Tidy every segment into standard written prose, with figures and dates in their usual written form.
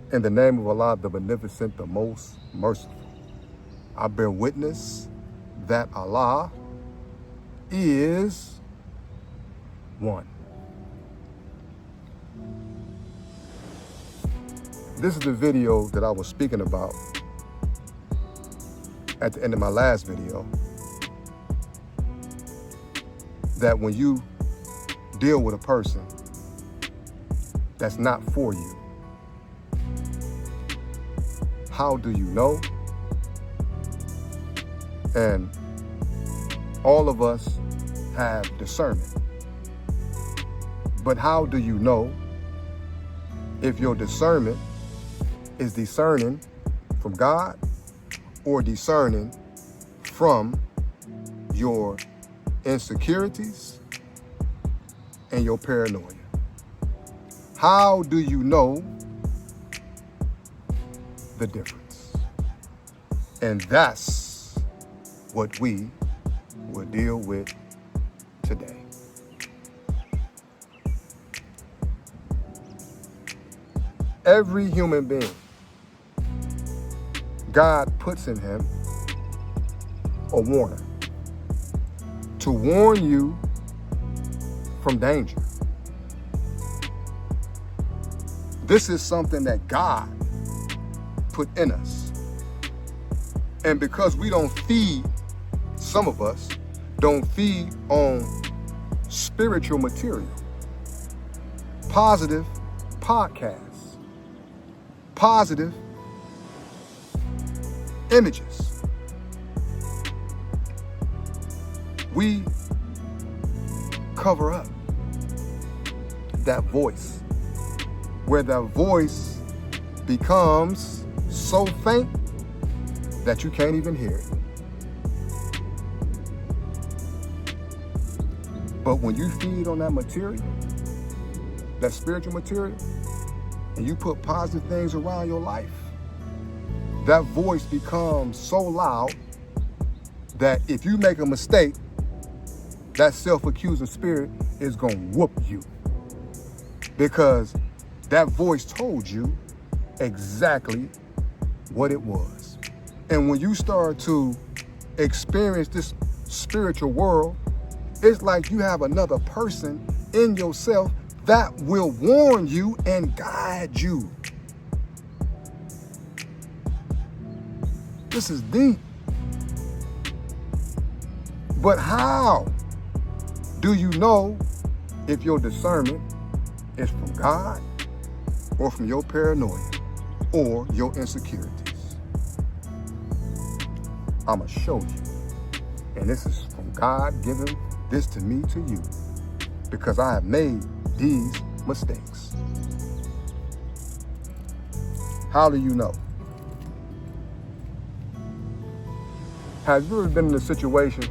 In the name of Allah, the Beneficent, the Most Merciful, I bear witness that Allah is one. This is the video that I was speaking about at the end of my last video, that when you deal with a person that's not for you, how do you know? And all of us have discernment. But how do you know if your discernment is discerning from God or discerning from your insecurities and your paranoia? How do you know the difference? And that's what we will deal with today. Every human being, God puts in him a warner to warn you from danger. This is something that God put in us. And because we don't feed, some of us don't feed on spiritual material, positive podcasts, positive images, we cover up that voice, where that voice becomes so faint that you can't even hear it. But when you feed on that material, that spiritual material, and you put positive things around your life, that voice becomes so loud that if you make a mistake, that self-accusing spirit is gonna whoop you, because that voice told you exactly what it was. And when you start to experience this spiritual world, it's like you have another person in yourself that will warn you and guide you. This is deep. But how do you know if your discernment is from God or from your paranoia or your insecurities? I'm gonna show you. And this is from God giving this to me, to you, because I have made these mistakes. How do you know? Have you ever been in a situation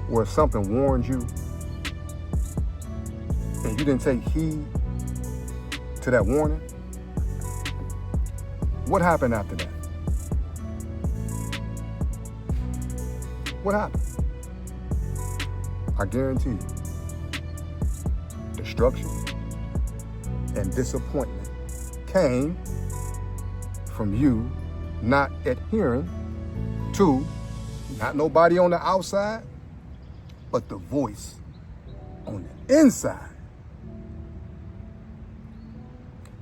where something warned you and you didn't take heed to that warning? What happened after that? What happened? I guarantee you, destruction and disappointment came from you not adhering to not nobody on the outside, but the voice on the inside.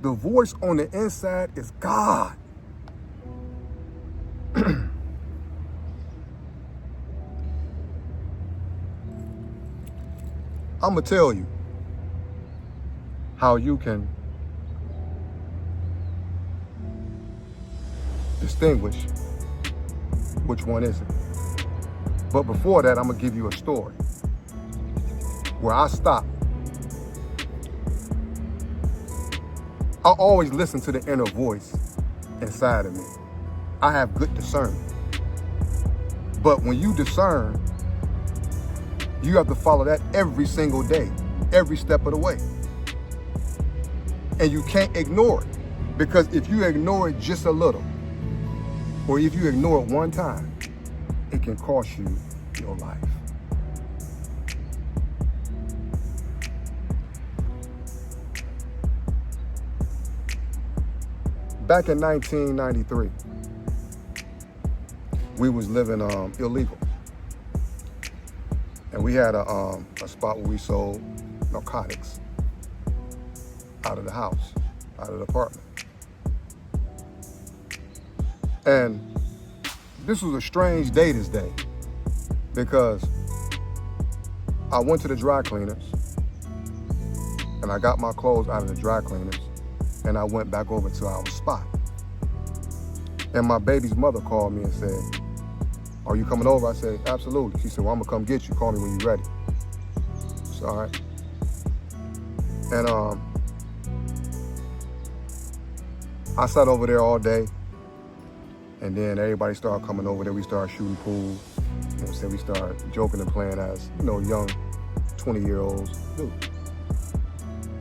The voice on the inside is God. I'm gonna tell you how you can distinguish which one is it. But before that, I'm gonna give you a story where I stopped. I always listen to the inner voice inside of me. I have good discernment. But when you discern, you have to follow that every single day, every step of the way. And you can't ignore it, because if you ignore it just a little, or if you ignore it one time, it can cost you your life. back in 1993, we was living illegal. And we had a spot where we sold narcotics out of the house, out of the apartment. And this was a strange day this day, because I went to the dry cleaners and I got my clothes out of the dry cleaners and I went back over to our spot. And my baby's mother called me and said, "Are you coming over?" I said, "Absolutely." She said, "Well, I'm gonna come get you. Call me when you're ready." I said, "All right." And I sat over there all day, and then everybody started coming over there. We started shooting pool. You know what I'm saying? We started joking and playing as, young 20-year-olds do.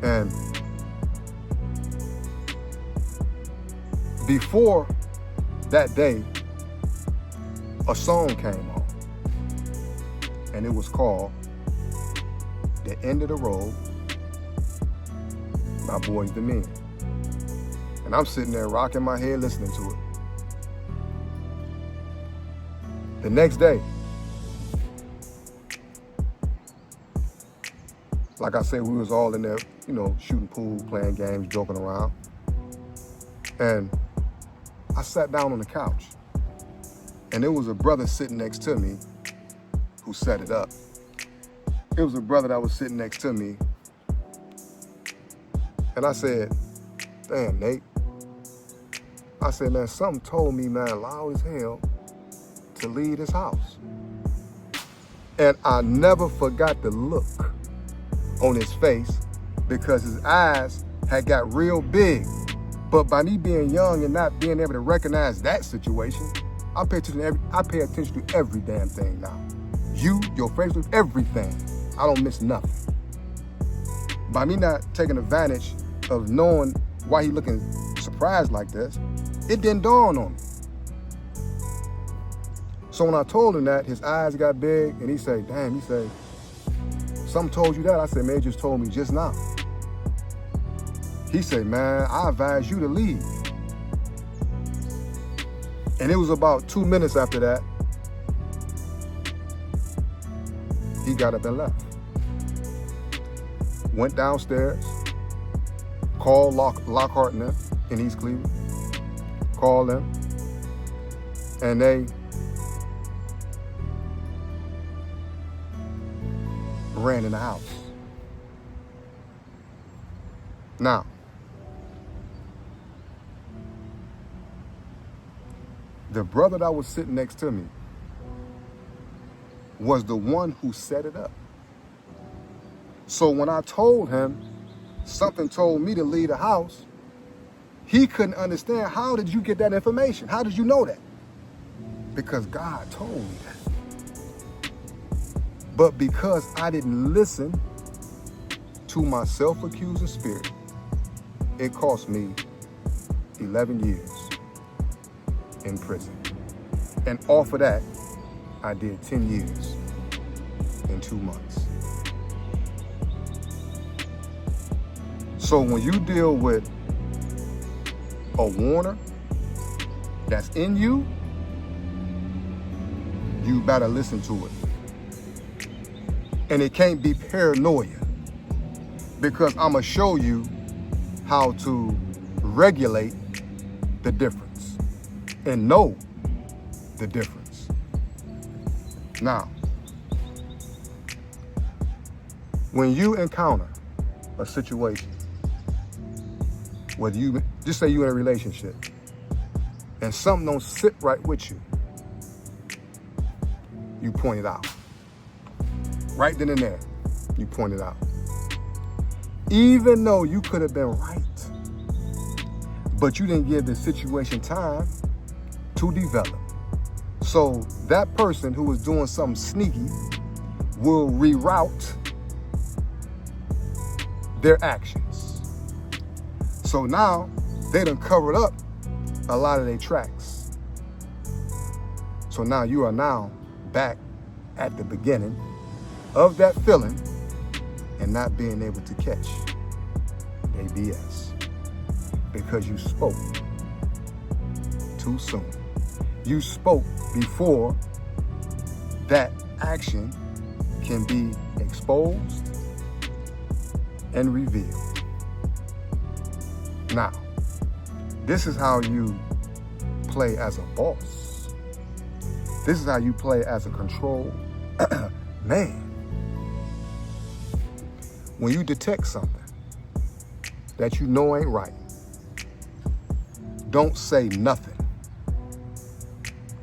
And before that day, a song came on, and it was called "The End of the Road" by Boyz II Men. And I'm sitting there rocking my head listening to it. The next day, like I said, we was all in there, shooting pool, playing games, joking around. And I sat down on the couch, and there was a brother sitting next to me who set it up. It was a brother that was sitting next to me. And I said, "Damn, Nate." I said, "Man, something told me, man, loud as hell, to leave this house." And I never forgot the look on his face, because his eyes had got real big. But by me being young and not being able to recognize that situation, I pay attention to every damn thing now. You, your face, everything. I don't miss nothing. By me not taking advantage of knowing why he looking surprised like this, it didn't dawn on me. So when I told him that, his eyes got big, and he said, "Damn," he said, "something told you that?" I said, "Man, it just told me just now." He said, "Man, I advise you to leave." And it was about 2 minutes after that, he got up and left. Went downstairs, called Lockhart and them in East Cleveland, called them, and they ran in the house. Now, the brother that was sitting next to me was the one who set it up. So when I told him something told me to leave the house, he couldn't understand, how did you get that information? How did you know that? Because God told me that. But because I didn't listen to my self-accusing spirit, it cost me 11 years in prison. And off of that, I did 10 years in 2 months. So when you deal with a warner that's in you, you better listen to it. And it can't be paranoia, because I'm gonna show you how to regulate the difference and know the difference. Now, when you encounter a situation, whether you, just say you're in a relationship and something don't sit right with you, you point it out. Right then and there, you point it out. Even though you could have been right, but you didn't give the situation time to develop. So that person who was doing something sneaky will reroute their actions. So now they done covered up a lot of their tracks. So now you are now back at the beginning of that feeling and not being able to catch their BS, because you spoke too soon. You spoke before that action can be exposed and revealed. Now, this is how you play as a boss. This is how you play as a control man. When you detect something that you know ain't right, don't say nothing.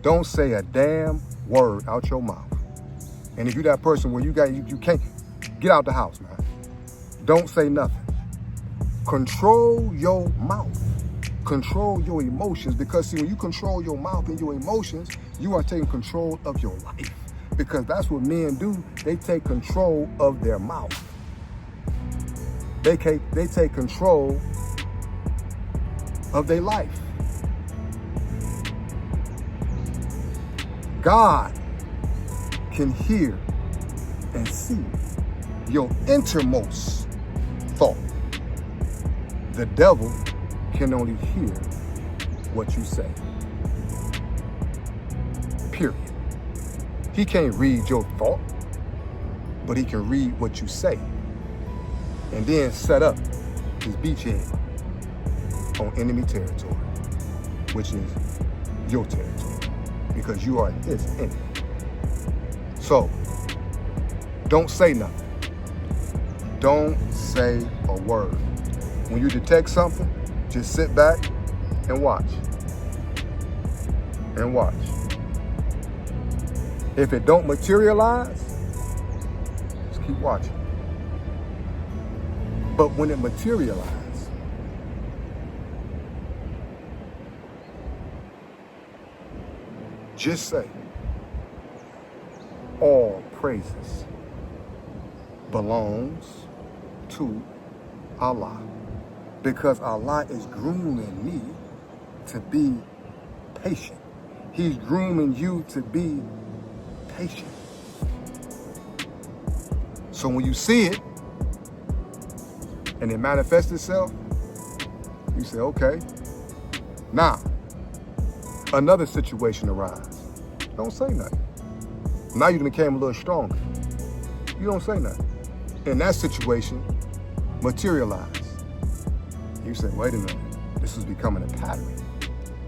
Don't say a damn word out your mouth. And if you're that person where you can't get out the house, man. Don't say nothing. Control your mouth. Control your emotions, because see, when you control your mouth and your emotions, you are taking control of your life. Because that's what men do. They take control of their mouth. They take control of their life. God can hear and see your innermost thought. The devil can only hear what you say. Period. He can't read your thought, but he can read what you say. And then set up his beachhead on enemy territory, which is your territory, because you are his enemy. So, don't say nothing. Don't say a word. When you detect something, just sit back and watch. And watch. If it don't materialize, just keep watching. But when it materializes, just say, all praises belongs to Allah. Because Allah is grooming me to be patient. He's grooming you to be patient. So when you see it and it manifests itself, you say, okay. Now, another situation arises. Don't say nothing. Now you became a little stronger. You don't say nothing. In that situation, materialize. You say, wait a minute, this is becoming a pattern.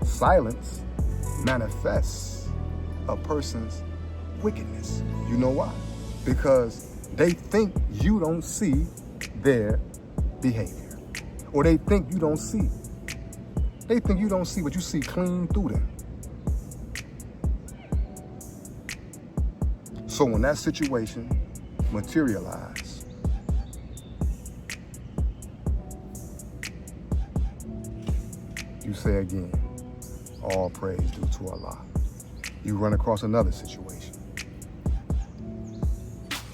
Silence manifests a person's wickedness. You know why? Because they think you don't see their behavior. Or they think you don't see. They think you don't see, but you see clean through them. So when that situation materializes, you say again, all praise due to Allah. You run across another situation,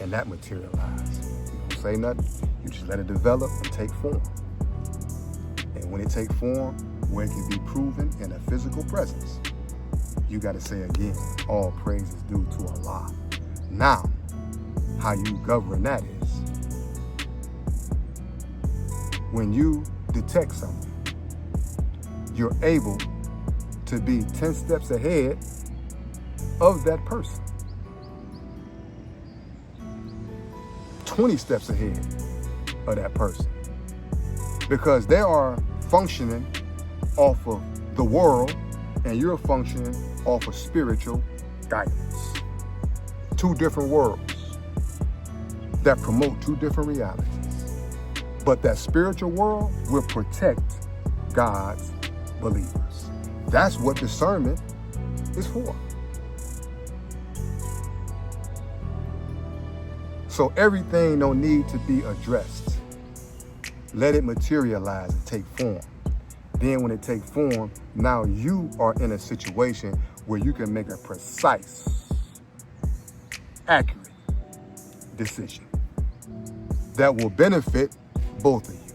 and that materializes. You don't say nothing, you just let it develop and take form. And when it takes form, where it can be proven in a physical presence, you got to say again, all praise is due to Allah. Now, how you govern that is, when you detect something, you're able to be 10 steps ahead of that person. 20 steps ahead of that person. Because they are functioning off of the world and you're functioning off of spiritual guidance. Two different worlds that promote two different realities. But that spiritual world will protect God's believers. That's what discernment is for. So everything don't need to be addressed. Let it materialize and take form. Then when it takes form, now you are in a situation where you can make a precise, accurate decision that will benefit both of you.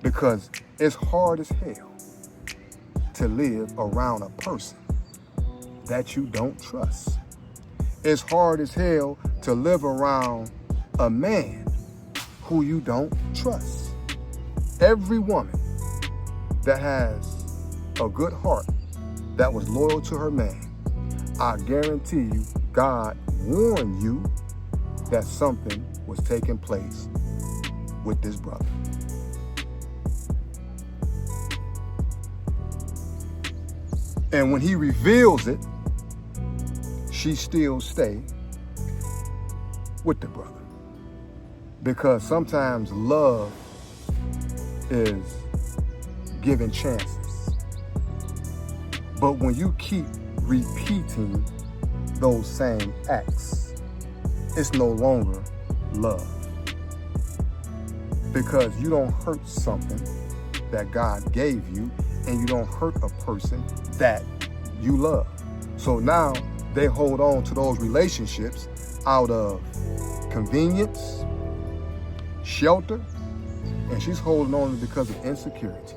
Because it's hard as hell to live around a person that you don't trust. It's hard as hell to live around a man who you don't trust. Every woman that has a good heart that was loyal to her man, I guarantee you, God warned you that something was taking place with this brother. And when he reveals it, she still stay with the brother. Because sometimes love is giving chances. But when you keep repeating those same acts, it's no longer love. Because you don't hurt something that God gave you, and you don't hurt a person that you love. So now they hold on to those relationships out of convenience, shelter, and she's holding on because of insecurity.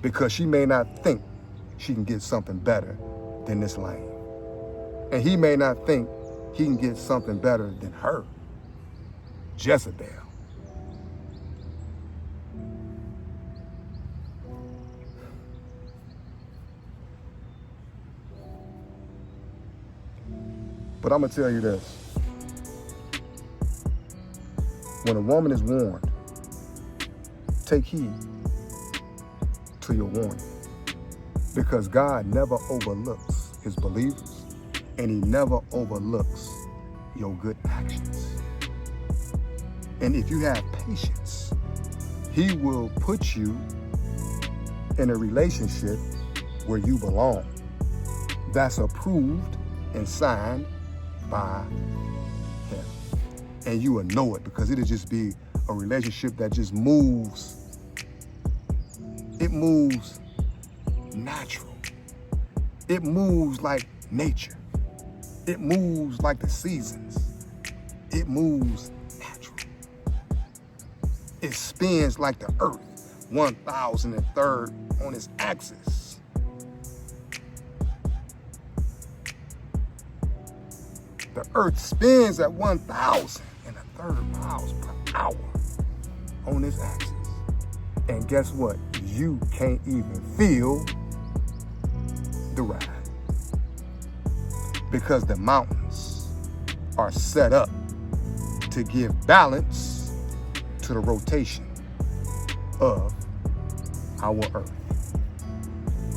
Because she may not think she can get something better than this lane. And he may not think he can get something better than her, Jezebel. But I'm going to tell you this. When a woman is warned, take heed to your warning. Because God never overlooks his believers, and he never overlooks your good actions. And if you have patience, he will put you in a relationship where you belong. That's approved and signed by him. And you will know it, because it'll just be a relationship that just moves. It moves natural. It moves like nature. It moves like the seasons. It moves natural. It spins like the earth, 1,003rd on its axis. The earth spins at 1,003rd miles per hour on its axis. And guess what? You can't even feel the ride. Because the mountains are set up to give balance to the rotation of our earth.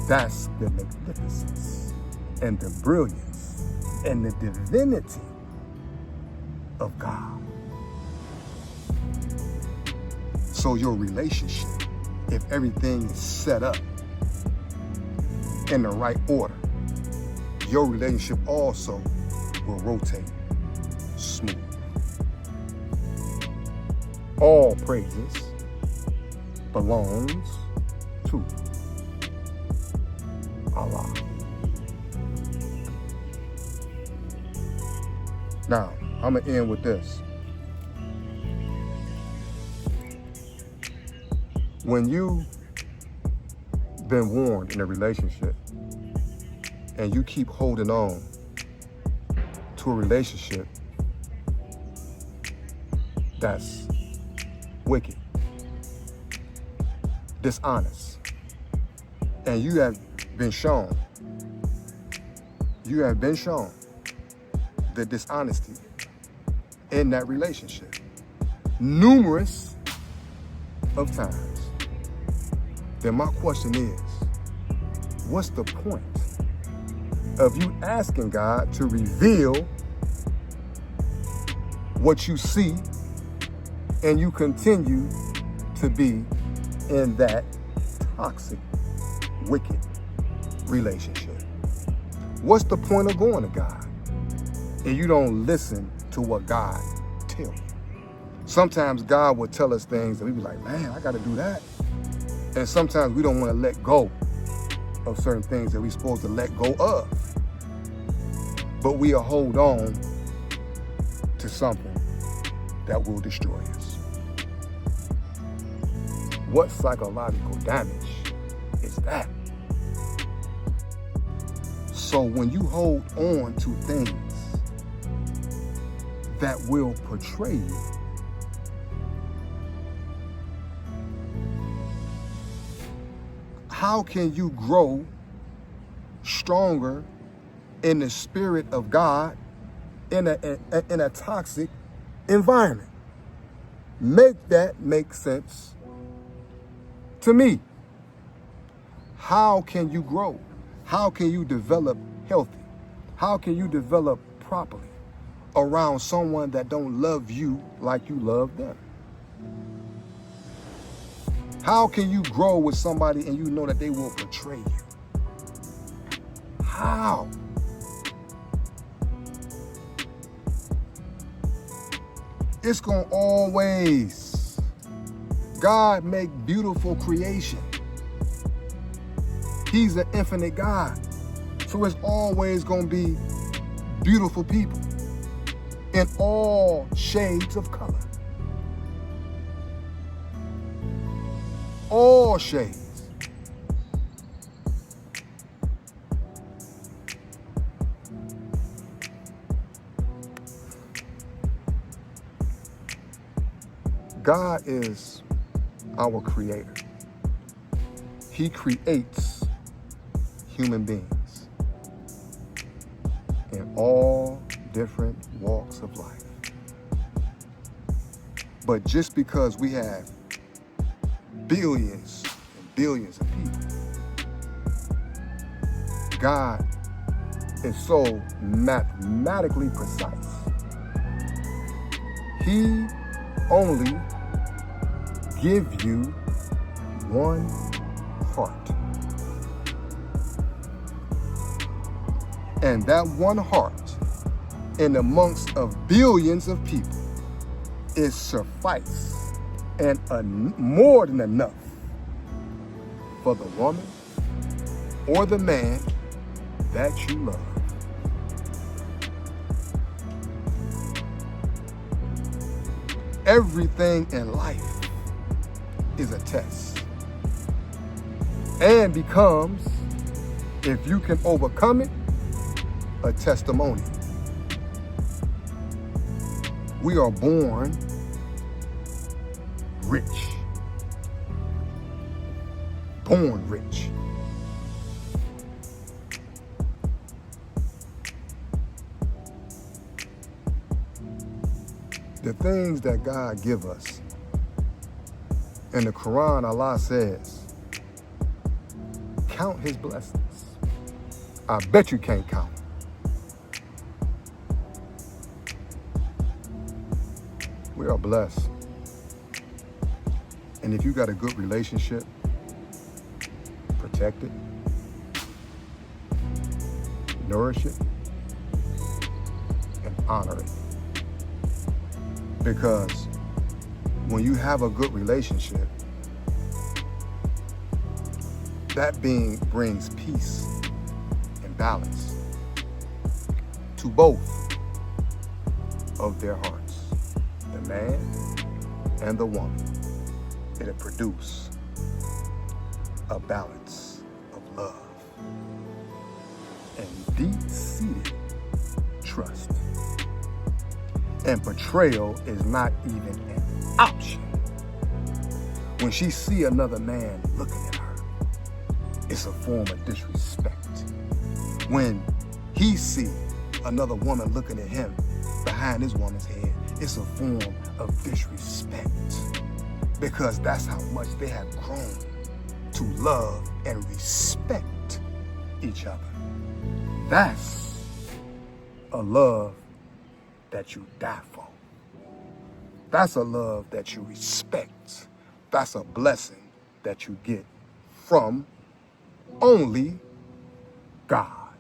That's the magnificence and the brilliance and the divinity of God. So your relationship, if everything is set up in the right order, your relationship also will rotate smooth. All praises belongs to Allah. Now, I'm going to end with this. When you've been warned in a relationship and you keep holding on to a relationship that's wicked, dishonest, and you have been shown the dishonesty in that relationship numerous of times, then my question is, what's the point of you asking God to reveal what you see and you continue to be in that toxic, wicked relationship? What's the point of going to God and you don't listen to what God tells you? Sometimes God will tell us things and we be like, man, I got to do that. And sometimes we don't want to let go of certain things that we're supposed to let go of. But we'll hold on to something that will destroy us. What psychological damage is that? So when you hold on to things that will portray you, how can you grow stronger in the spirit of God in a toxic environment? Make that make sense to me. How can you grow? How can you develop healthy? How can you develop properly around someone that don't love you like you love them? How can you grow with somebody and you know that they will betray you? How? It's gonna always, God make beautiful creation. He's an infinite God. So it's always gonna be beautiful people in all shades of color. All shades. God is our creator. He creates human beings in all different walks of life. But just because we have billions and billions of people, God is so mathematically precise. He only gives you one heart. And that one heart in amongst of billions of people is suffice and more than enough for the woman or the man that you love. Everything in life is a test and becomes, if you can overcome it, a testimony. We are born rich. Born rich. The things that God give us, in the Quran, Allah says, count his blessings. I bet you can't count. We are blessed. And if you got a good relationship, protect it, nourish it, and honor it. Because when you have a good relationship, that being brings peace and balance to both of their hearts, the man and the woman. It'll produce a balance of love and deep-seated trust. And betrayal is not even an option. When she see another man looking at her, it's a form of disrespect. When he see another woman looking at him behind his woman's head, it's a form of disrespect. Because that's how much they have grown to love and respect each other. That's a love that you die for. That's a love that you respect. That's a blessing that you get from only God.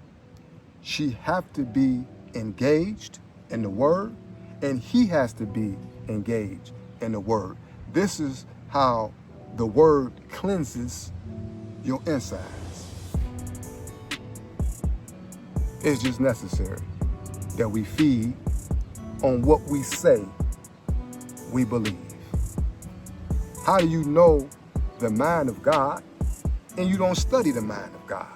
She have to be engaged in the word, and he has to be engaged in the word. This is how the word cleanses your insides. It's just necessary that we feed on what we say we believe. How do you know the mind of God and you don't study the mind of God?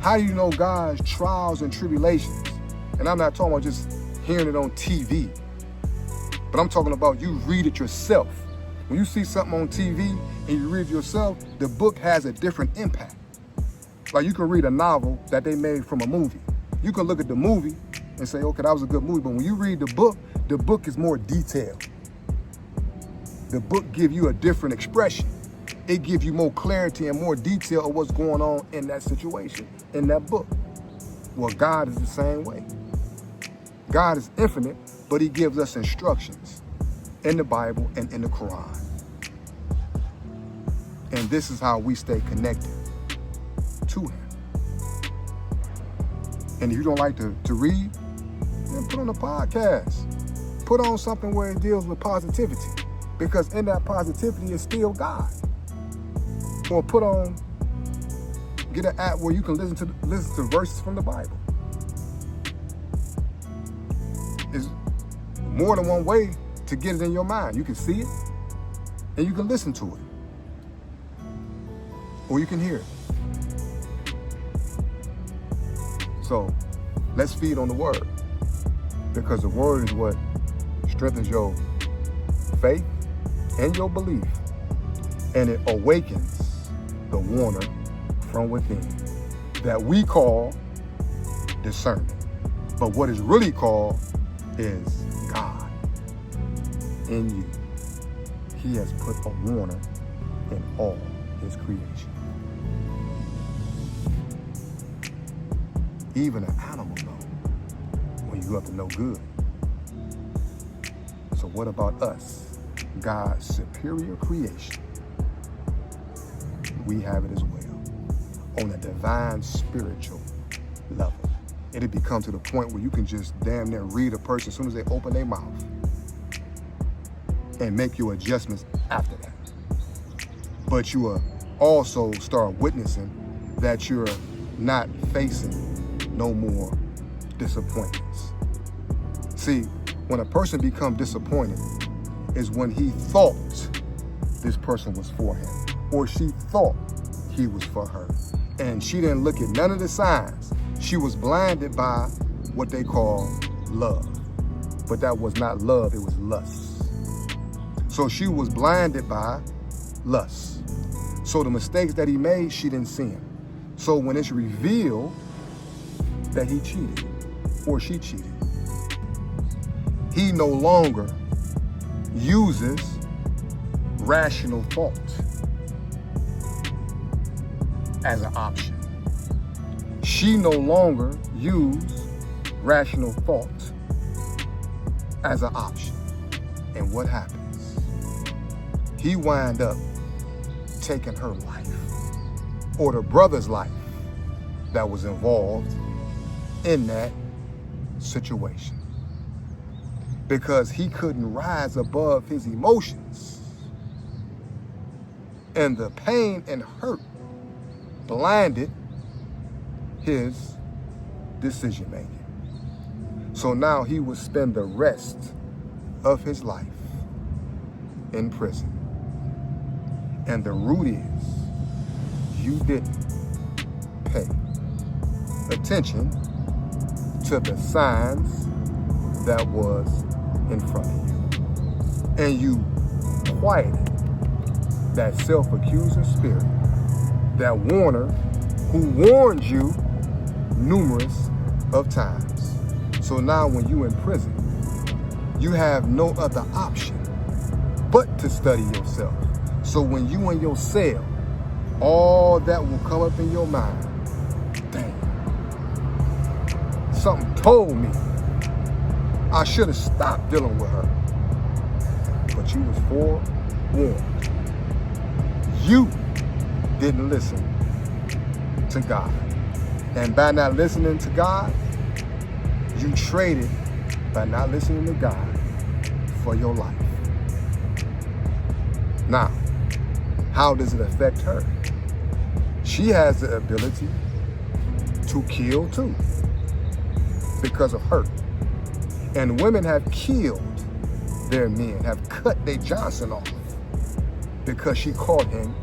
How do you know God's trials and tribulations? And I'm not talking about just hearing it on TV, but I'm talking about you read it yourself. When you see something on TV and you read yourself, the book has a different impact. Like you can read a novel that they made from a movie. You can look at the movie and say, okay, that was a good movie. But when you read the book is more detailed. The book gives you a different expression. It gives you more clarity and more detail of what's going on in that situation, in that book. Well, God is the same way. God is infinite, but he gives us instructions in the Bible and in the Quran. And this is how we stay connected to him. And if you don't like to read, then put on a podcast. Put on something where it deals with positivity, because in that positivity is still God. Or get an app where you can listen to verses from the Bible. There's more than one way to get it in your mind. You can see it and you can listen to it. Or you can hear it. So let's feed on the word, because the word is what strengthens your faith and your belief, and it awakens the warner from within that we call discernment. But what is really called is God in you. He has put a warner in all his creation. Even an animal knows when you up to no good. So what about us, God's superior creation? We have it as well on a divine spiritual level. It'll become to the point where you can just damn near read a person as soon as they open their mouth and make your adjustments after that. But you will also start witnessing that you're not facing no more disappointments. See, when a person becomes disappointed is when he thought this person was for him, or she thought he was for her, and she didn't look at none of the signs. She was blinded by what they call love. But that was not love, it was lust. So she was blinded by lust. So the mistakes that he made, she didn't see him. So when it's revealed that he cheated or she cheated, he no longer uses rational thought as an option. She no longer used rational thought as an option. And what happens? He wind up taking her life, or the brother's life that was involved in that situation, because he couldn't rise above his emotions, and the pain and hurt blinded his decision making. So now he would spend the rest of his life in prison. And the root is, you didn't pay attention to the signs that was in front of you. And you quieted that self-accusing spirit, that warner who warned you numerous of times. So now when you're in prison, you have no other option but to study yourself. So when you in your cell, all that will come up in your mind. Dang, something told me I should have stopped dealing with her. But you was forewarned. You didn't listen to God. And by not listening to God, you traded by not listening to God for your life. Now, how does it affect her? She has the ability to kill too, because of hurt. And women have killed their men, have cut their Johnson off, because she caught him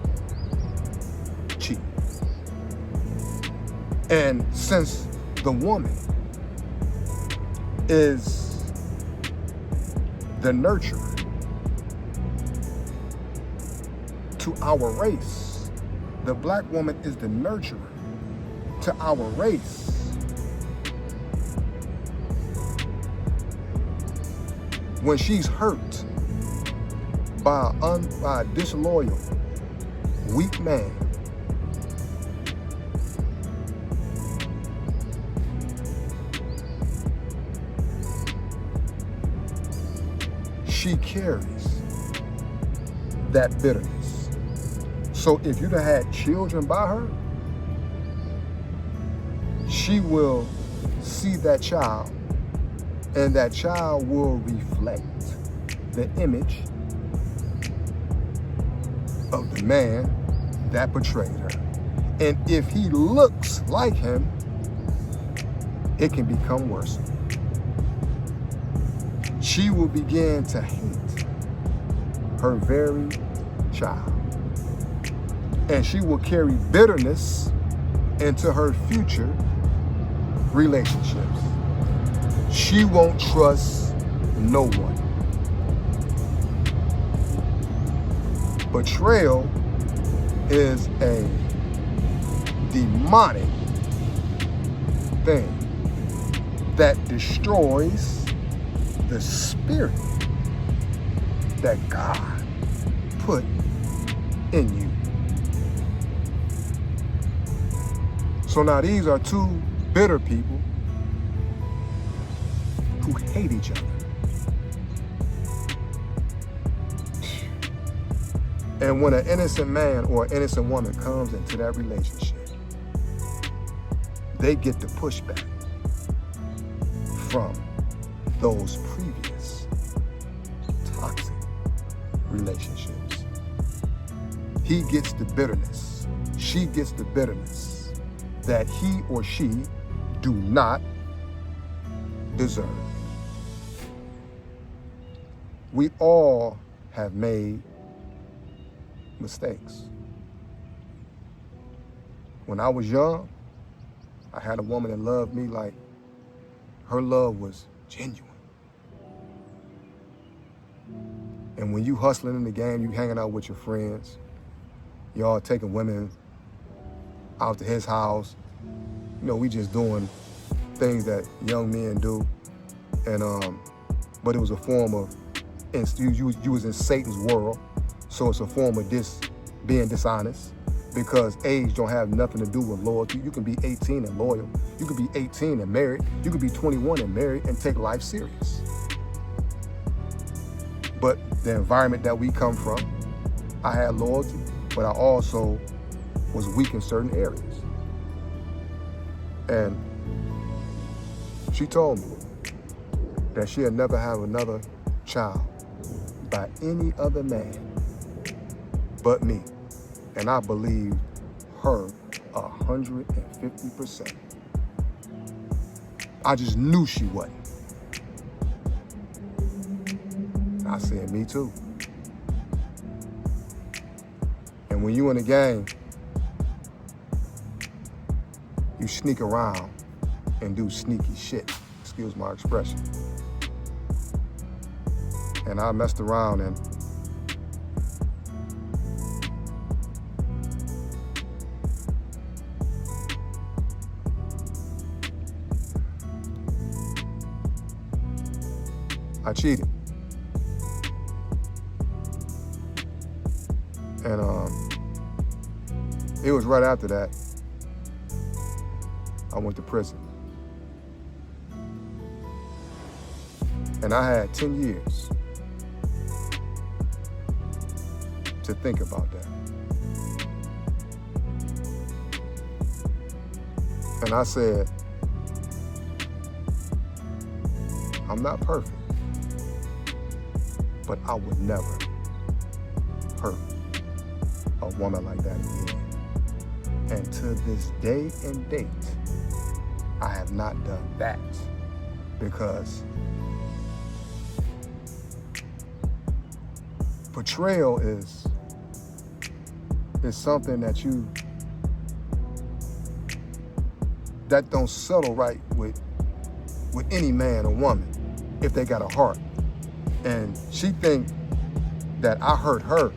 cheating. And since the woman is the nurturer, to our race. The black woman is the nurturer to our race. When she's hurt by a disloyal, weak man, she carries that bitterness. So if you'd have had children by her, she will see that child, and that child will reflect the image of the man that betrayed her. And if he looks like him, it can become worse. She will begin to hate her very child. And she will carry bitterness into her future relationships. She won't trust no one. Betrayal is a demonic thing that destroys the spirit that God put in you. So now these are two bitter people who hate each other. And when an innocent man or an innocent woman comes into that relationship, they get the pushback from those previous toxic relationships. He gets the bitterness. She gets the bitterness that he or she do not deserve. We all have made mistakes. When I was young, I had a woman that loved me like her love was genuine. And when you hustling in the game, you hanging out with your friends, y'all taking women out to his house. You know, we just doing things that young men do. And but it was a form of, you was in Satan's world. So it's a form of being dishonest, because age don't have nothing to do with loyalty. You can be 18 and loyal. You can be 18 and married. You can be 21 and married and take life serious. But the environment that we come from, I had loyalty, but I also was weak in certain areas. And she told me that she'll never have another child by any other man but me. And I believe her 150%. I just knew she wasn't. I said, me too. And when you in the game, you sneak around and do sneaky shit, excuse my expression. And I messed around and I cheated. And it was right after that I went to prison. And I had 10 years to think about that. And I said, I'm not perfect, but I would never hurt a woman like that again. And to this day and date, I have not done that, because betrayal is something that don't settle right with any man or woman if they got a heart. And she think that I hurt her,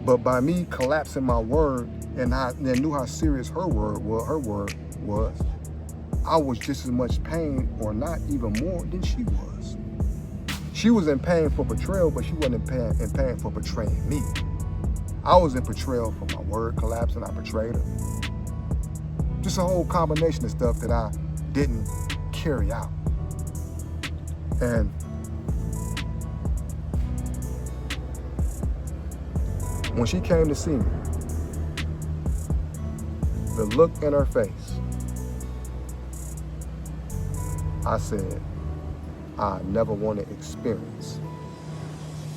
But by me collapsing my word and I knew how serious her word was, I was just as much pain, or not even more, than she was. She was in pain for betrayal, but she wasn't in pain for betraying me. I was in betrayal for my word collapsing. I betrayed her. Just a whole combination of stuff that I didn't carry out. And when she came to see me, the look in her face, I said, I never want to experience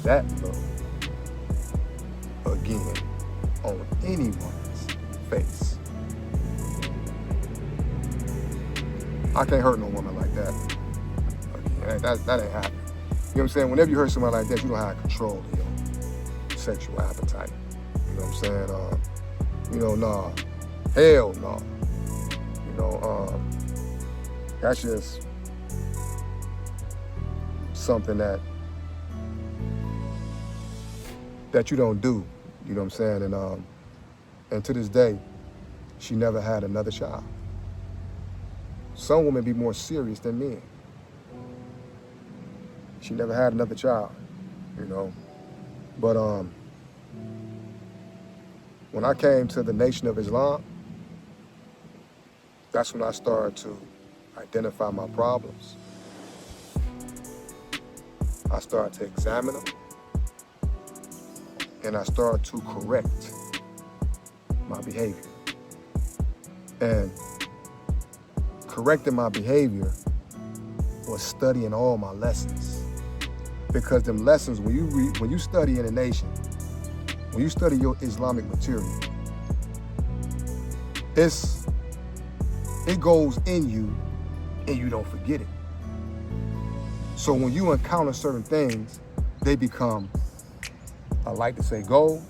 that look again on anyone's face. I can't hurt no woman like that again. That ain't happening. You know what I'm saying? Whenever you hurt somebody like that, you don't have control of your sexual appetite. You know what I'm saying? Nah. Hell no. That's just something that you don't do. You know what I'm saying? And to this day, she never had another child. Some women be more serious than men. She never had another child, you know. But when I came to the Nation of Islam, that's when I started to identify my problems. I started to examine them, and I started to correct my behavior. And correcting my behavior was studying all my lessons. Because them lessons, when you study in a nation, when you study your Islamic material, it goes in you and you don't forget it. So when you encounter certain things, they become, I like to say go,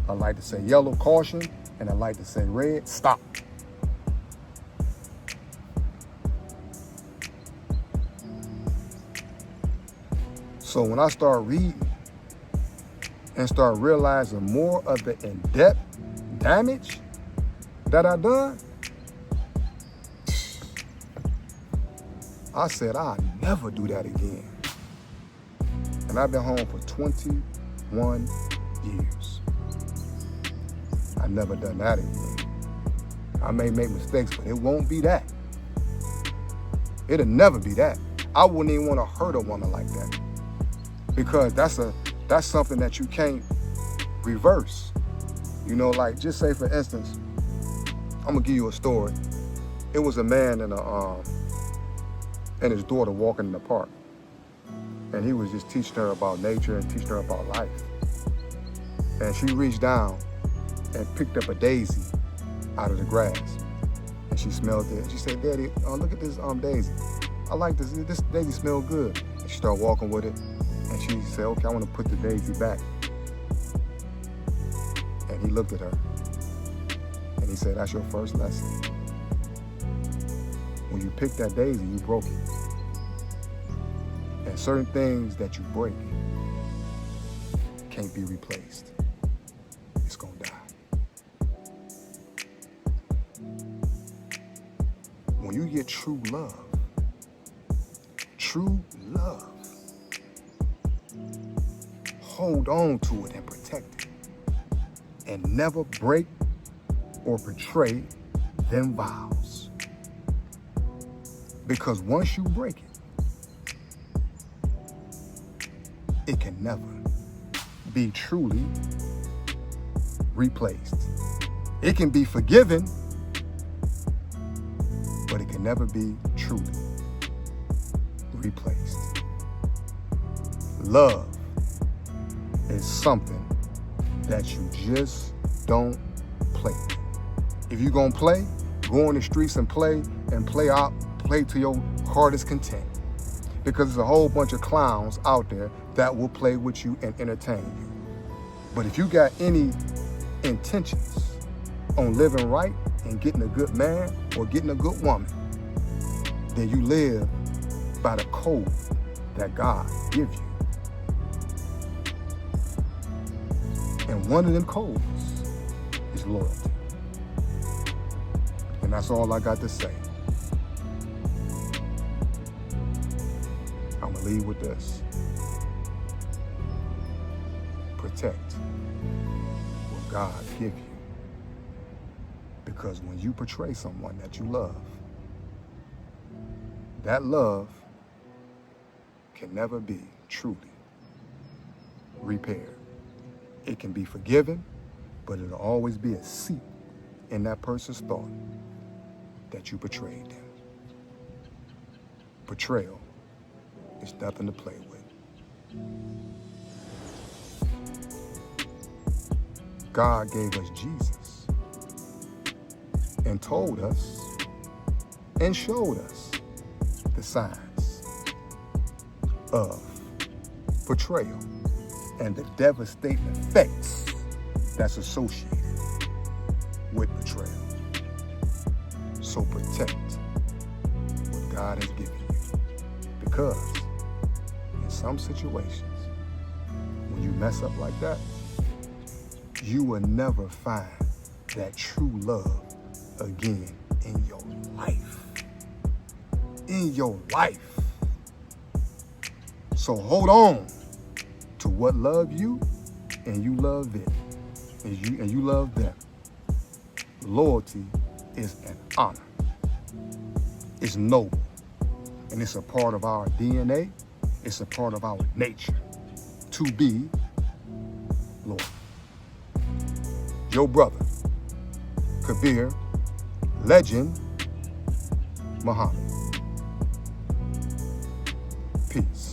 I like to say yellow, caution, and I like to say red, stop. So when I start reading and start realizing more of the in-depth damage that I done, I said, I'll never do that again. And I've been home for 21 years. I've never done that again. I may make mistakes, but it won't be that. It'll never be that. I wouldn't even want to hurt a woman like that. Because that's something that you can't reverse. You know, like, just say for instance, I'm gonna give you a story. It was a man and his daughter walking in the park. And he was just teaching her about nature and teaching her about life. And she reached down and picked up a daisy out of the grass. And she smelled it. She said, Daddy, look at this daisy. I like this. This daisy smells good. And she started walking with it. And she said, okay, I want to put the daisy back. And he looked at her. And he said, that's your first lesson. When you pick that daisy, you broke it. And certain things that you break can't be replaced. It's gonna die. When you get true love, hold on to it and protect it. And never break or betray them vows. Because once you break it, it can never be truly replaced. It can be forgiven, but it can never be truly replaced. Love is something that you just don't play with. If you're gonna play, go on the streets and play to your heart's content. Because there's a whole bunch of clowns out there that will play with you and entertain you. But if you got any intentions on living right and getting a good man or getting a good woman, then you live by the code that God gives you. And And one of them codes is loyalty. And that's all I got to say. I'm going to leave with this. Protect what God give you. Because when you portray someone that you love, that love can never be truly repaired. It can be forgiven, but it'll always be a seat in that person's thought that you betrayed them. Betrayal is nothing to play with. God gave us Jesus and told us and showed us the signs of betrayal and the devastating effects that's associated with betrayal. So protect what God has given you, because in some situations, when you mess up like that, you will never find that true love again in your life. In your life. So hold on to what love you, and you love it, and you love them. Loyalty is an honor. It's noble, and it's a part of our DNA. It's a part of our nature to be loyal. Your brother, Kabir, Legend, Muhammad. Peace.